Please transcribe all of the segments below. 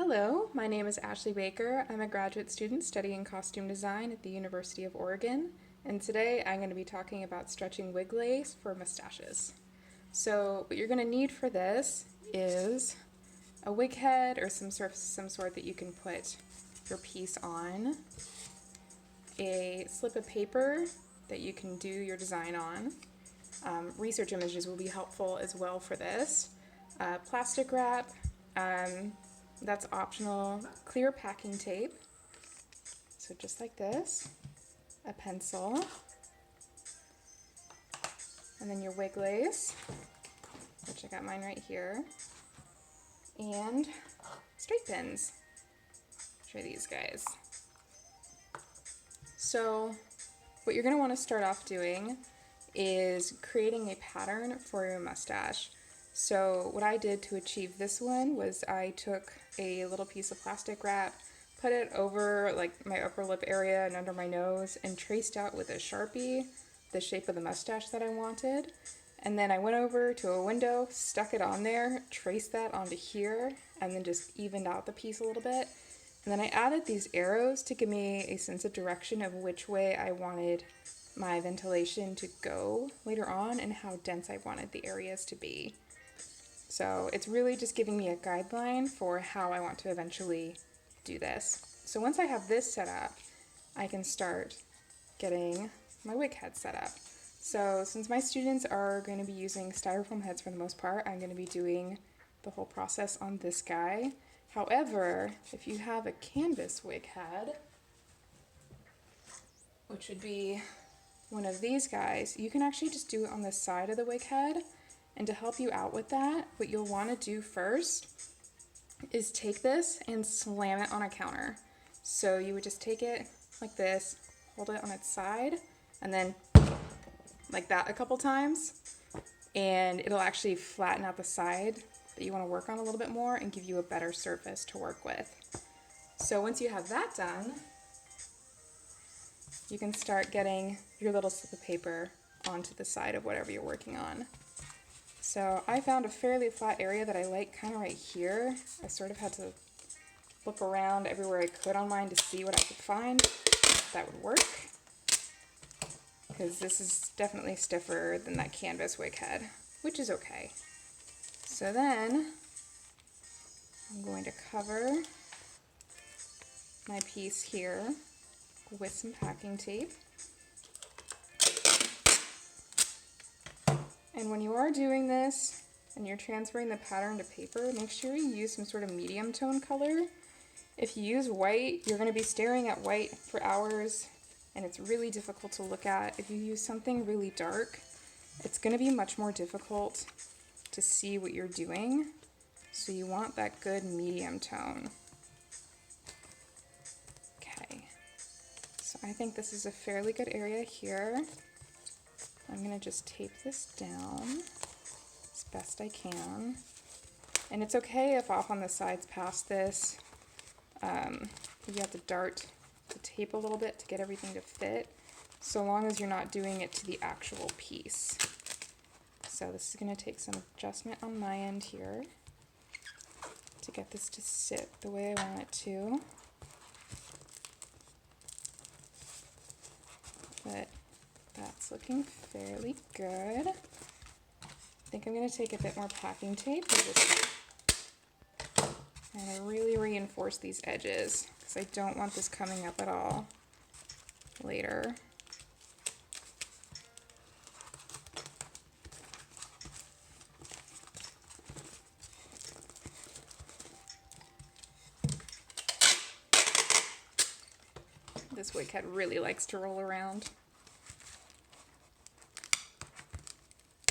Hello, my name is Ashley Baker. I'm a graduate student studying costume design at the University of Oregon, and today I'm going to be talking about stretching wig lace for mustaches. So what you're going to need for this is a wig head or some sort that you can put your piece on, a slip of paper that you can do your design on. Research images will be helpful as well for this. Plastic wrap, that's optional. Clear packing tape, so just like this. A pencil, and then your wig lace, which I got mine right here, and straight pins. Try these guys. So what you're going to want to start off doing is creating a pattern for your mustache. So what I did to achieve this one was I took a little piece of plastic wrap, put it over like my upper lip area and under my nose, and traced out with a Sharpie the shape of the mustache that I wanted. And then I went over to a window, stuck it on there, traced that onto here, and then just evened out the piece a little bit. And then I added these arrows to give me a sense of direction of which way I wanted my ventilation to go later on and how dense I wanted the areas to be. So it's really just giving me a guideline for how I want to eventually do this. So once I have this set up, I can start getting my wig head set up. So since my students are going to be using styrofoam heads for the most part, I'm going to be doing the whole process on this guy. However, if you have a canvas wig head, which would be one of these guys, you can actually just do it on the side of the wig head. And to help you out with that, what you'll want to do first is take this and slam it on a counter. So you would just take it like this, hold it on its side, and then like that a couple times, and it'll actually flatten out the side that you want to work on a little bit more and give you a better surface to work with. So once you have that done, you can start getting your little slip of paper onto the side of whatever you're working on. So I found a fairly flat area that I like kind of right here. I sort of had to look around everywhere I could on mine to see what I could find that would work, because this is definitely stiffer than that canvas wig head, which is okay. So then I'm going to cover my piece here with some packing tape. And when you are doing this and you're transferring the pattern to paper, make sure you use some sort of medium tone color. If you use white, you're going to be staring at white for hours and it's really difficult to look at. If you use something really dark, it's going to be much more difficult to see what you're doing. So you want that good medium tone. Okay, so I think this is a fairly good area here. I'm going to just tape this down as best I can. And it's okay if off on the sides past this, if you have to dart the tape a little bit to get everything to fit, so long as you're not doing it to the actual piece. So this is going to take some adjustment on my end here to get this to sit the way I want it to. But that's looking fairly good. I think I'm going to take a bit more packing tape and really reinforce these edges because I don't want this coming up at all later. This wig head really likes to roll around.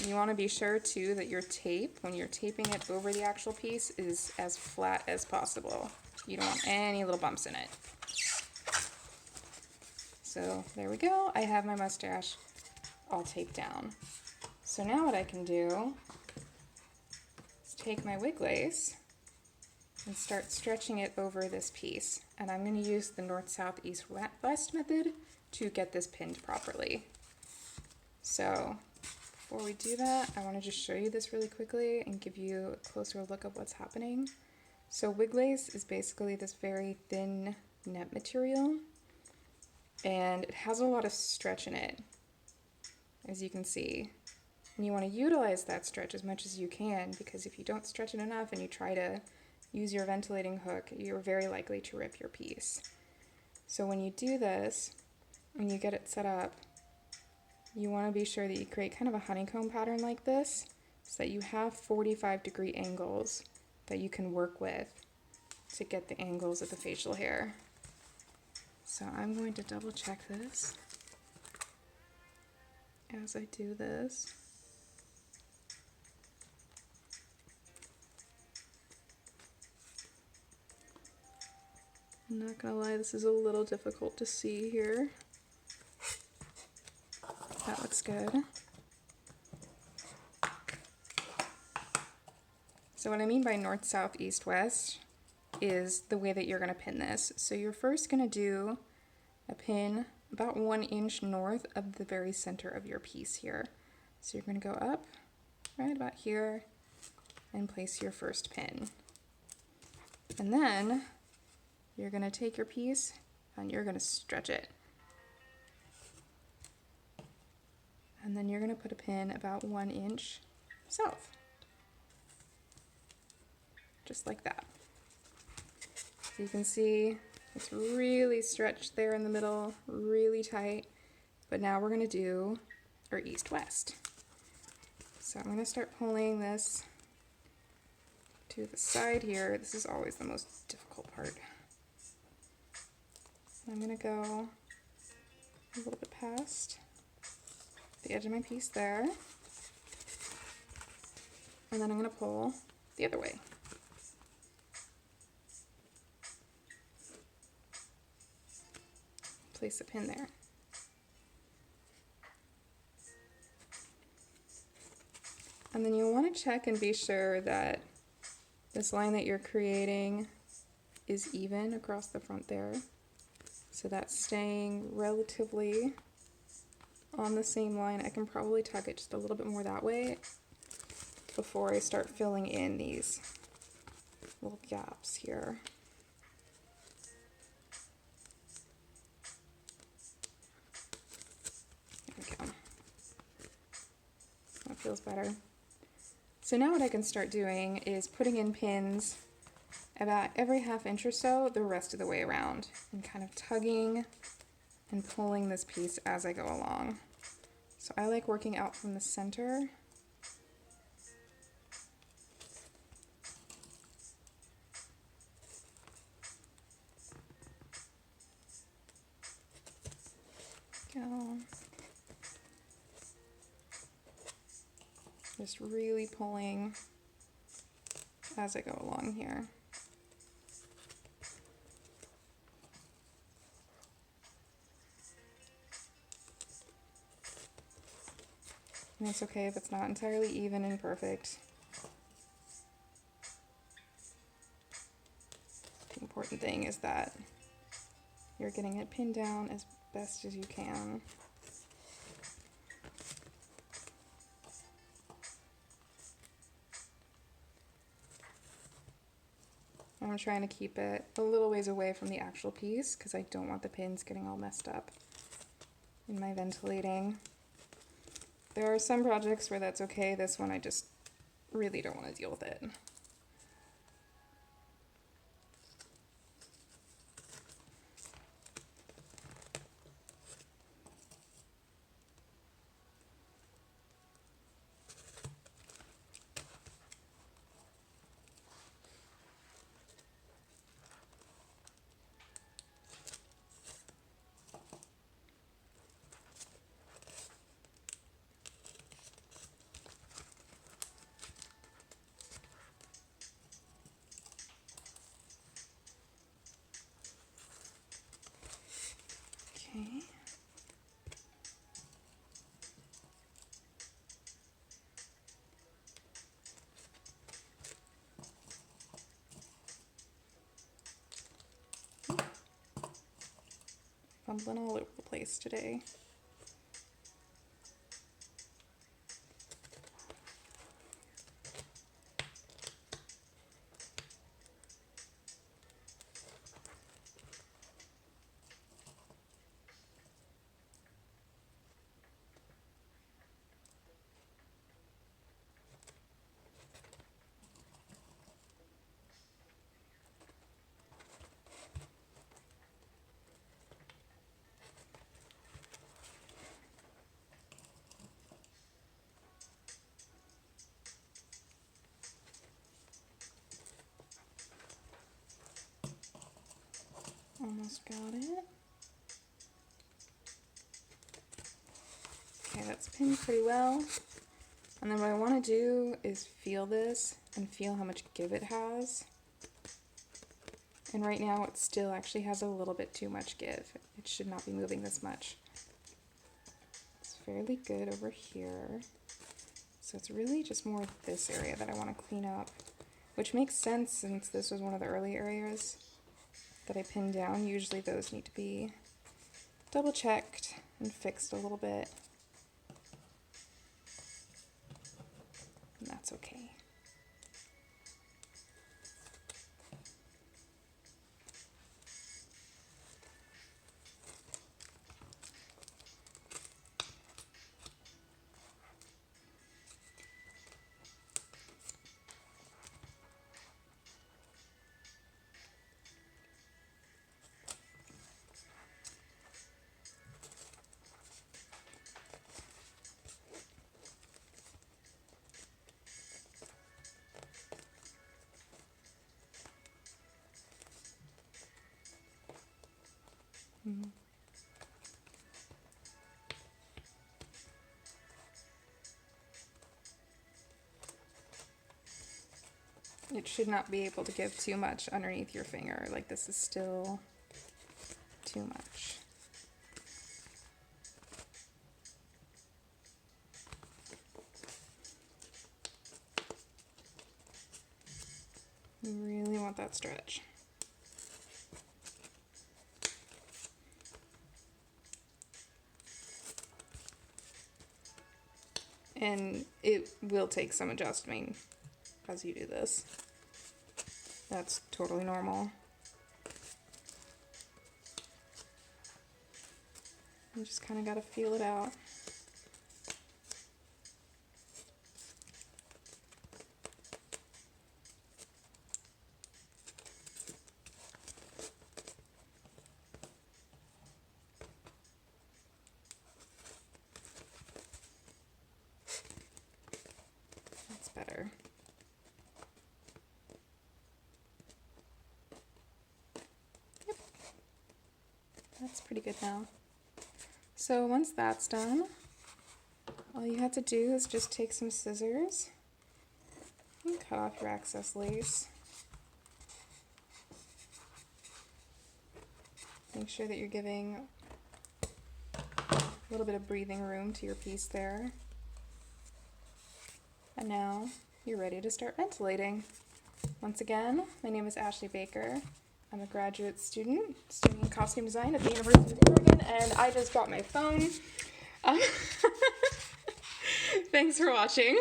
You want to be sure too that your tape, when you're taping it over the actual piece, is as flat as possible. You don't want any little bumps in it. So there we go. I have my mustache all taped down. So now what I can do is take my wig lace and start stretching it over this piece. And I'm going to use the north, south, east, west method to get this pinned properly. So before we do that, I want to just show you this really quickly and give you a closer look of what's happening. So wig lace is basically this very thin net material, and it has a lot of stretch in it, as you can see. And you want to utilize that stretch as much as you can, because if you don't stretch it enough and you try to use your ventilating hook, you're very likely to rip your piece. So when you do this, when you get it set up, you want to be sure that you create kind of a honeycomb pattern like this, so that you have 45-degree angles that you can work with to get the angles of the facial hair. So I'm going to double check this as I do this. I'm not gonna lie, this is a little difficult to see here. That looks good. So what I mean by north, south, east, west is the way that you're gonna pin this. So you're first gonna do a pin about 1 inch north of the very center of your piece here. So you're gonna go up right about here and place your first pin. And then you're gonna take your piece and you're gonna stretch it. And then you're gonna put a pin about 1 inch south. Just like that. So you can see it's really stretched there in the middle, really tight. But now we're gonna do our east-west. So I'm gonna start pulling this to the side here. This is always the most difficult part. I'm gonna go a little bit past the edge of my piece there. And then I'm gonna pull the other way. Place a pin there. And then you'll want to check and be sure that this line that you're creating is even across the front there. So that's staying relatively on the same line. I can probably tuck it just a little bit more that way before I start filling in these little gaps here. There we go. That feels better. So now what I can start doing is putting in pins about every ½ inch or so the rest of the way around, and kind of tugging and pulling this piece as I go along. So I like working out from the center. Go. Just really pulling as I go along here. And it's okay if it's not entirely even and perfect. The important thing is that you're getting it pinned down as best as you can. I'm trying to keep it a little ways away from the actual piece because I don't want the pins getting all messed up in my ventilating. There are some projects where that's okay. This one I just really don't want to deal with it. Okay. Fumbling all over the place today. Almost got it. Okay, that's pinned pretty well. And then what I want to do is feel this and feel how much give it has. And right now it still actually has a little bit too much give. It should not be moving this much. It's fairly good over here. So it's really just more this area that I want to clean up, which makes sense since this was one of the early areas that I pinned down. Usually those need to be double checked and fixed a little bit. And that's okay. It should not be able to give too much underneath your finger. Like, this is still too much. You really want that stretch. And it will take some adjusting as you do this. That's totally normal. You just kind of got to feel it out. That's better. Yep. That's pretty good now. So once that's done, all you have to do is just take some scissors and cut off your excess lace. Make sure that you're giving a little bit of breathing room to your piece there. And now you're ready to start ventilating. Once again, my name is Ashley Baker. I'm a graduate student studying costume design at the University of Oregon, and I just dropped my phone. Thanks for watching.